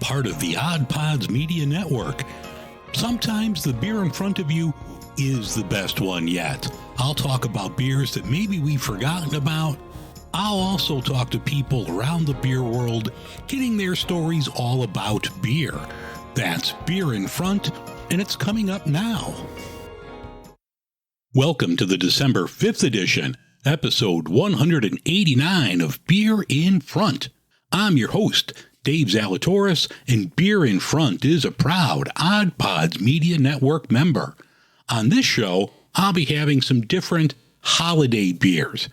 part of the Odd Pods Media Network. Sometimes the beer in front of you is the best one yet. I'll talk about beers that maybe we've forgotten about. I'll also talk to people around the beer world, getting their stories all about beer. That's Beer in Front, and it's coming up now. Welcome to the December 5th edition, episode 189 of Beer in Front. I'm your host, Dave Zalatoris, and Beer in Front is a proud Odd Pods Media Network member. On this show, I'll be having some different holiday beers.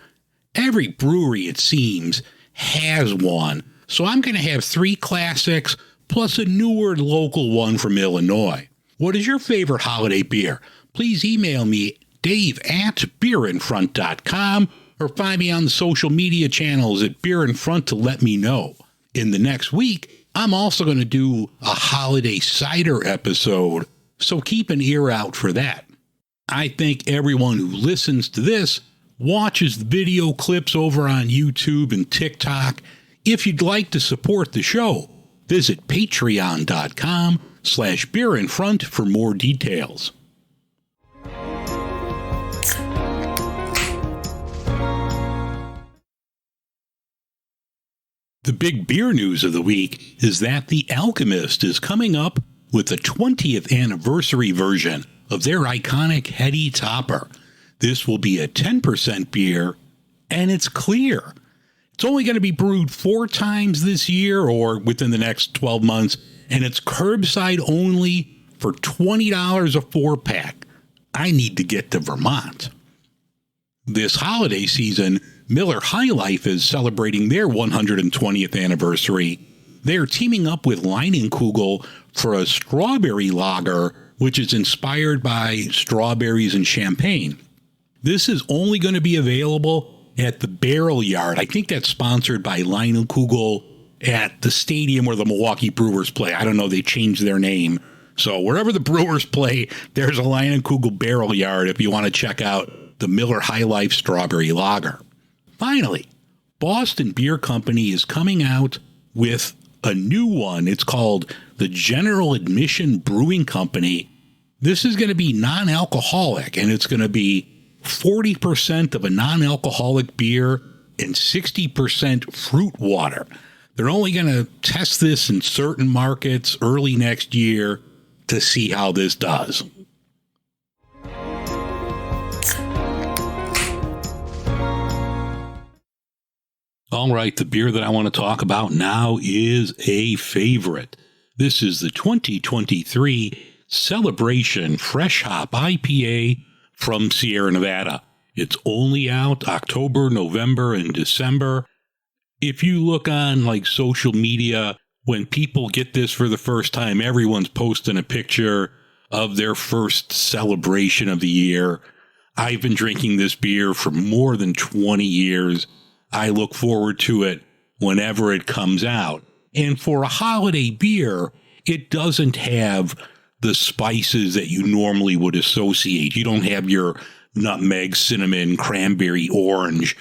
Every brewery, it seems, has one, so I'm going to have 3 classics plus a newer local one from Illinois. What is your favorite holiday beer? Please email me, dave@beerinfront.com, or find me on the social media channels at Beer in Front to let me know. In the next week, I'm also going to do a holiday cider episode, so keep an ear out for that. I think everyone who listens to this watches the video clips over on YouTube and TikTok. If you'd like to support the show, visit patreon.com/beerinfront for more details. The big beer news of the week is that The Alchemist is coming up with the 20th anniversary version of their iconic Heady Topper. This will be a 10% beer, and it's clear. It's only going to be brewed 4 times this year or within the next 12 months, and it's curbside only for $20 a 4-pack. I need to get to Vermont. This holiday season, Miller High Life is celebrating their 120th anniversary. They're teaming up with Leinenkugel for a strawberry lager, which is inspired by strawberries and champagne. This is only going to be available at the Barrel Yard. I think that's sponsored by Leinenkugel at the stadium where the Milwaukee Brewers play. I don't know, they changed their name. So wherever the Brewers play, there's a Leinenkugel Barrel Yard if you want to check out the Miller High Life Strawberry Lager. Finally, Boston Beer Company is coming out with a new one. It's called the General Admission Brewing Company. This is going to be non-alcoholic, and it's going to be 40% of a non-alcoholic beer and 60% fruit water. They're only going to test this in certain markets early next year to see how this does. All right, the beer that I want to talk about now is a favorite. This is the 2023 Celebration Fresh Hop IPA from Sierra Nevada. It's only out October, November, and December. If you look on social media, when people get this for the first time, everyone's posting a picture of their first celebration of the year. I've been drinking this beer for more than 20 years. I look forward to it whenever it comes out. And for a holiday beer, it doesn't have the spices that you normally would associate. You don't have your nutmeg, cinnamon, cranberry, orange.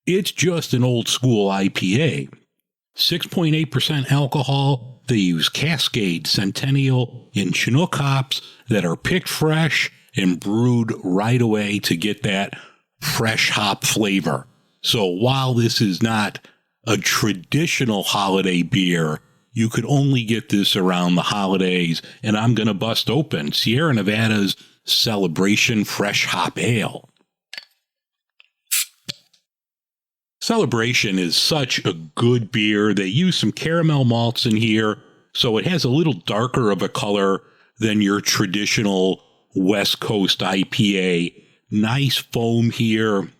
It's just an old school IPA. 6.8% alcohol. They use Cascade, Centennial, and Chinook hops that are picked fresh and brewed right away to get that fresh hop flavor. So while this is not a traditional holiday beer, you could only get this around the holidays, and I'm going to bust open Sierra Nevada's Celebration Fresh Hop Ale. Celebration is such a good beer. They use some caramel malts in here, so it has a little darker of a color than your traditional West Coast IPA. Nice foam here.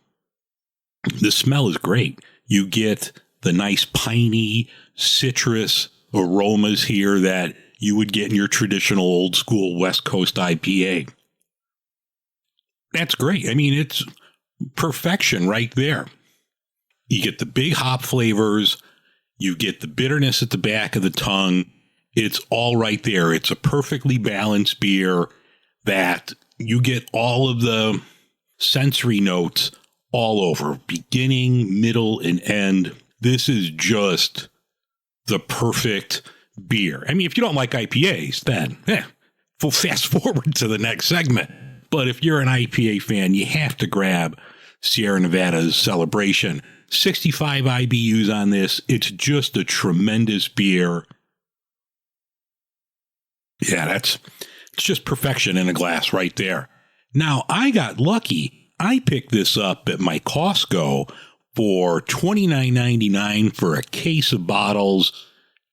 The smell is great. You get the nice piney citrus aromas here that you would get in your traditional old school West Coast IPA. That's great. I mean, it's perfection right there. You get the big hop flavors. You get the bitterness at the back of the tongue. It's all right there. It's a perfectly balanced beer that you get all of the sensory notes all over, beginning, middle, and end. This is just the perfect beer. I mean, if you don't like IPAs, then we'll fast forward to the next segment. But if you're an IPA fan, you have to grab Sierra Nevada's Celebration. 65 IBUs on this. It's just a tremendous beer. Yeah, it's just perfection in a glass right there. Now, I got lucky. I picked this up at my Costco for $29.99 for a case of bottles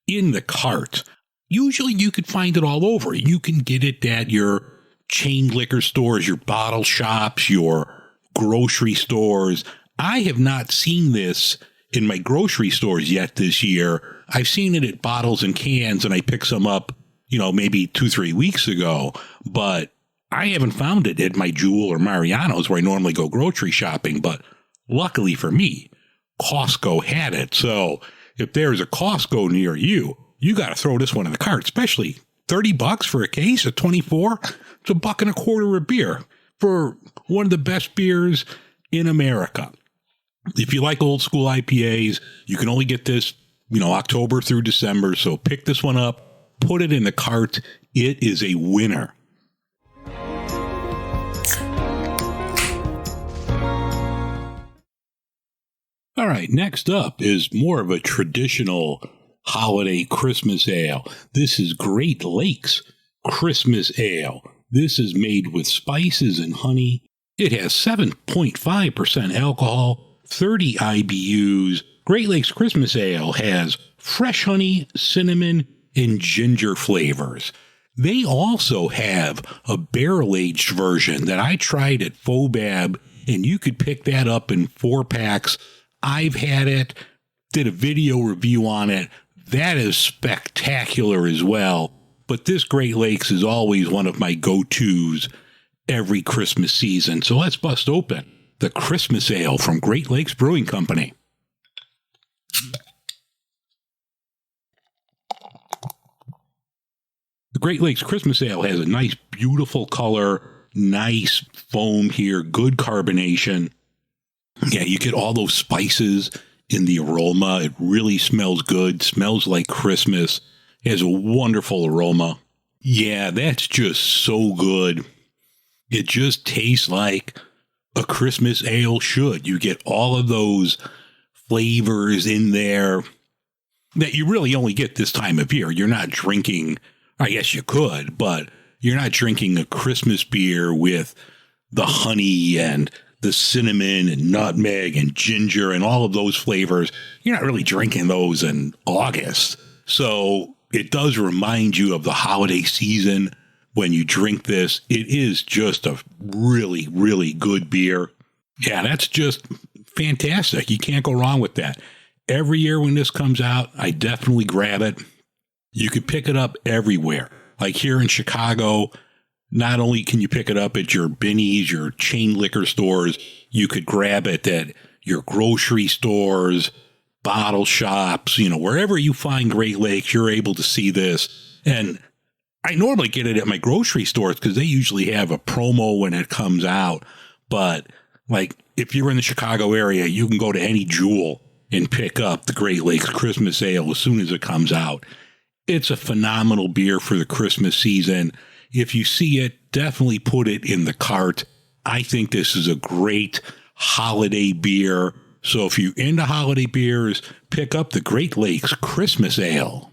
in the cart. Usually you could find it all over. You can get it at your chain liquor stores, your bottle shops, your grocery stores. I have not seen this in my grocery stores yet this year. I've seen it at bottles and cans, and I picked some up, maybe 2-3 weeks ago, but I haven't found it at my Jewel or Mariano's where I normally go grocery shopping. But luckily for me, Costco had it. So if there's a Costco near you, you got to throw this one in the cart, especially $30 for a case of 24. It's $1.25 a beer for one of the best beers in America. If you like old school IPAs, you can only get this, October through December. So pick this one up, put it in the cart. It is a winner. All right, next up is more of a traditional holiday Christmas ale. This is Great Lakes Christmas Ale. This is made with spices and honey. It has 7.5% alcohol, 30 IBUs. Great Lakes Christmas Ale has fresh honey, cinnamon, and ginger flavors. They also have a barrel-aged version that I tried at Fobab, and you could pick that up in 4-packs. I've had it, did a video review on it. That is spectacular as well. But this Great Lakes is always one of my go-tos every Christmas season. So let's bust open the Christmas Ale from Great Lakes Brewing Company. The Great Lakes Christmas Ale has a nice, beautiful color, nice foam here, good carbonation. Yeah, you get all those spices in the aroma. It really smells good, smells like Christmas. It has a wonderful aroma. Yeah, that's just so good. It just tastes like a Christmas ale should. You get all of those flavors in there that you really only get this time of year. You're not drinking, I guess you could, but you're not drinking a Christmas beer with the honey and the cinnamon and nutmeg and ginger and all of those flavors. You're not really drinking those in August. So it does remind you of the holiday season when you drink this. It is just a really, really good beer. Yeah, that's just fantastic. You can't go wrong with that. Every year when this comes out, I definitely grab it. You could pick it up everywhere. Like here in Chicago, not only can you pick it up at your Binny's, your chain liquor stores, you could grab it at your grocery stores, bottle shops, wherever you find Great Lakes, you're able to see this. And I normally get it at my grocery stores because they usually have a promo when it comes out. But like if you're in the Chicago area, you can go to any Jewel and pick up the Great Lakes Christmas Ale as soon as it comes out. It's a phenomenal beer for the Christmas season. If you see it, definitely put it in the cart. I think this is a great holiday beer. So if you're into holiday beers, pick up the Great Lakes Christmas Ale.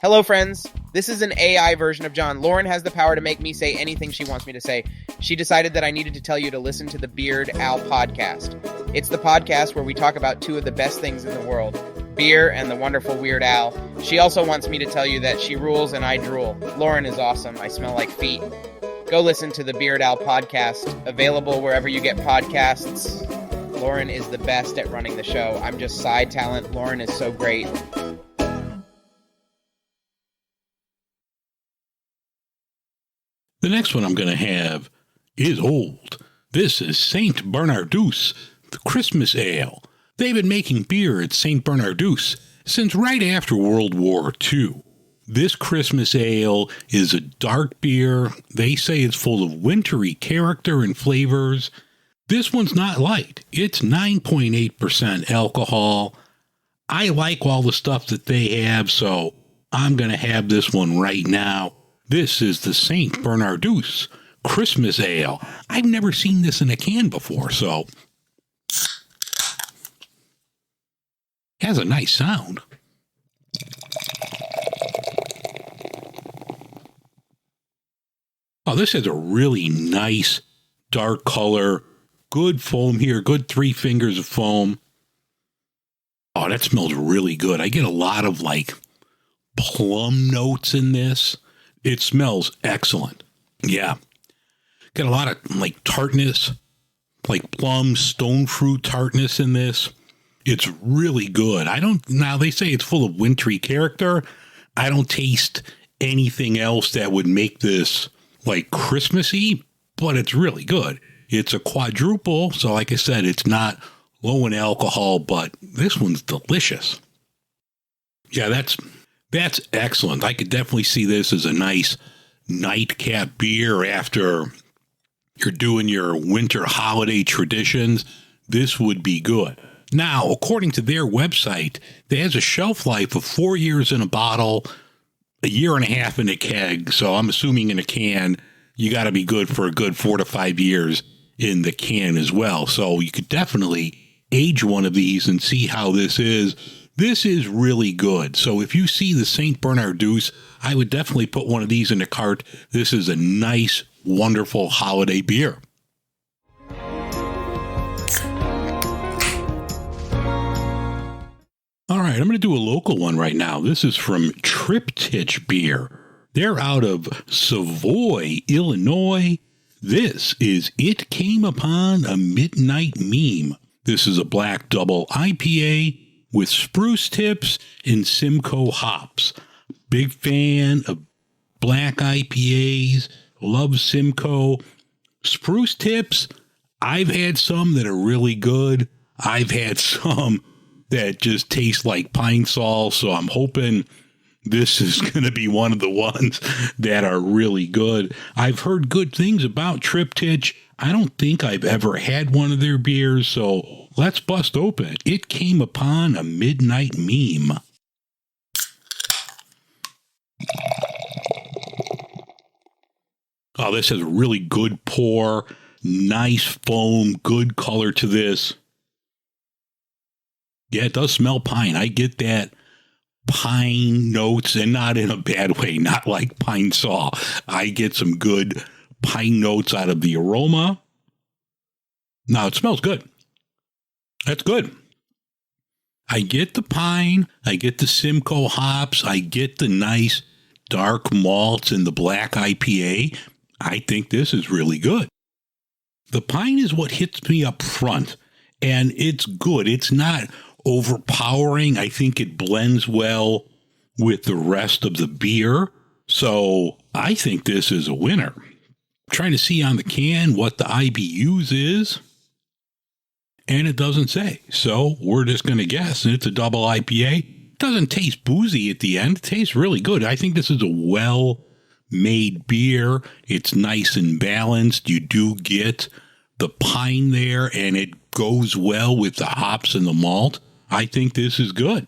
Hello, friends. This is an AI version of John. Lauren has the power to make me say anything she wants me to say. She decided that I needed to tell you to listen to the Beard Al podcast. It's the podcast where we talk about two of the best things in the world, beer and the wonderful Weird Al. She also wants me to tell you that she rules and I drool. Lauren is awesome. I smell like feet. Go listen to the Beard Al podcast, available wherever you get podcasts. Lauren is the best at running the show. I'm just side talent. Lauren is so great. The next one I'm going to have is old. This is St. Bernardus, the Christmas Ale. They've been making beer at St. Bernardus since right after World War II. This Christmas ale is a dark beer. They say it's full of wintry character and flavors. This one's not light. It's 9.8% alcohol. I like all the stuff that they have, so I'm going to have this one right now. This is the St. Bernardus Christmas Ale. I've never seen this in a can before, so has a nice sound. Oh, this has a really nice dark color. Good foam here. Good 3 fingers of foam. Oh, that smells really good. I get a lot of like plum notes in this. It smells excellent. Yeah. Got a lot of like tartness, like plum, stone fruit tartness in this. It's really good. Now they say it's full of wintry character. I don't taste anything else that would make this like Christmassy, but it's really good. It's a quadruple. So like I said, it's not low in alcohol, but this one's delicious. Yeah, that's excellent. I could definitely see this as a nice nightcap beer after you're doing your winter holiday traditions. This would be good. Now, according to their website, it has a shelf life of 4 years in a bottle, a year and a half in a keg. So I'm assuming in a can, you got to be good for a good 4 to 5 years in the can as well. So you could definitely age one of these and see how this is. This is really good. So if you see the St. Bernardus, I would definitely put one of these in the cart. This is a nice, wonderful holiday beer. All right, I'm going to do a local one right now. This is from Triptych Beer. They're out of Savoy, Illinois. This is It Came Upon a Midnight Meme. This is a black double IPA with spruce tips and Simcoe hops. Big fan of black IPAs. Love Simcoe. Spruce tips, I've had some that are really good. I've had some that just taste like pine sol, so I'm hoping this is going to be one of the ones that are really good. I've heard good things about Triptych. I don't think I've ever had one of their beers, so let's bust open. It Came Upon a Midnight Meme. Oh, this has a really good pour, nice foam, good color to this. Yeah, it does smell pine. I get that pine notes, and not in a bad way, not like pine saw. I get some good pine notes out of the aroma. Now, it smells good. That's good. I get the pine. I get the Simcoe hops. I get the nice dark malts in the black IPA. I think this is really good. The pine is what hits me up front, and it's good. It's not overpowering. I think it blends well with the rest of the beer. So I think this is a winner. I'm trying to see on the can what the IBUs is, and it doesn't say. So we're just going to guess. And it's a double IPA. It doesn't taste boozy at the end. It tastes really good. I think this is a well-made beer. It's nice and balanced. You do get the pine there, and it goes well with the hops and the malt. I think this is good.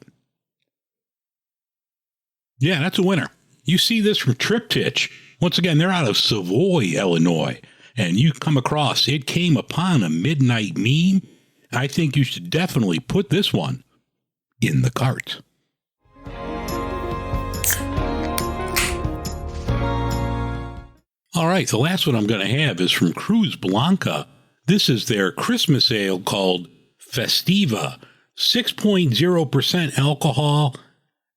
Yeah, that's a winner. You see this from Triptych. Once again, they're out of Savoy, Illinois. And you come across It Came Upon a Midnight Meme. I think you should definitely put this one in the cart. All right, the last one I'm going to have is from Cruz Blanca. This is their Christmas ale called Festiva. 6.0% alcohol.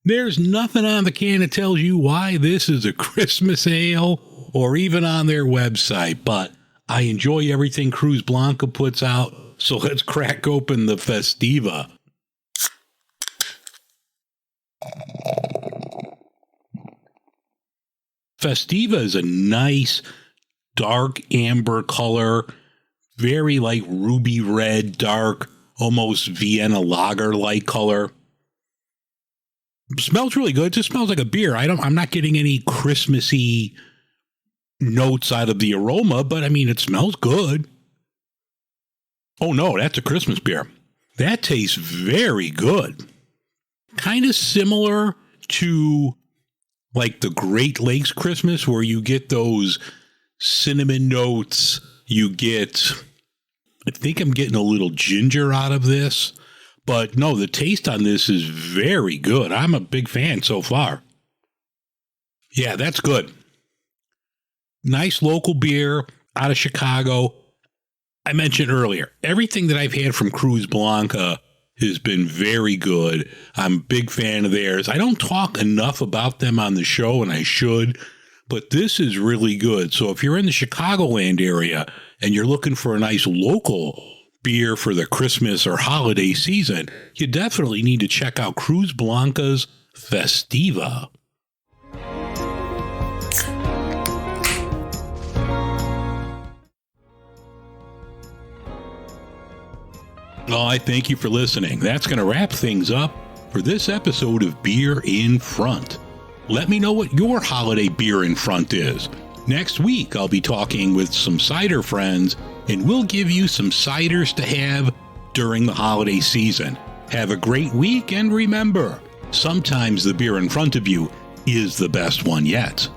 There's nothing on the can that tells you why this is a Christmas ale or even on their website, but I enjoy everything Cruz Blanca puts out, so let's crack open the Festiva. Festiva is a nice dark amber color, very like ruby red, dark, almost Vienna lager-like color. Smells really good. It just smells like a beer. I'm not getting any Christmassy notes out of the aroma, but I mean, it smells good. Oh no, that's a Christmas beer. That tastes very good. Kind of similar to like the Great Lakes Christmas, where you get those cinnamon notes. You get, I think I'm getting a little ginger out of this. But no, the taste on this is very good. I'm a big fan so far. Yeah, that's good. Nice local beer out of Chicago. I mentioned earlier, everything that I've had from Cruz Blanca has been very good. I'm a big fan of theirs. I don't talk enough about them on the show, and I should, but this is really good. So if you're in the Chicagoland area and you're looking for a nice local beer for the Christmas or holiday season, you definitely need to check out Cruz Blanca's Festiva. Well, I thank you for listening. That's going to wrap things up for this episode of Beer in Front. Let me know what your holiday beer in front is. Next week, I'll be talking with some cider friends, and we'll give you some ciders to have during the holiday season. Have a great week, and remember, sometimes the beer in front of you is the best one yet.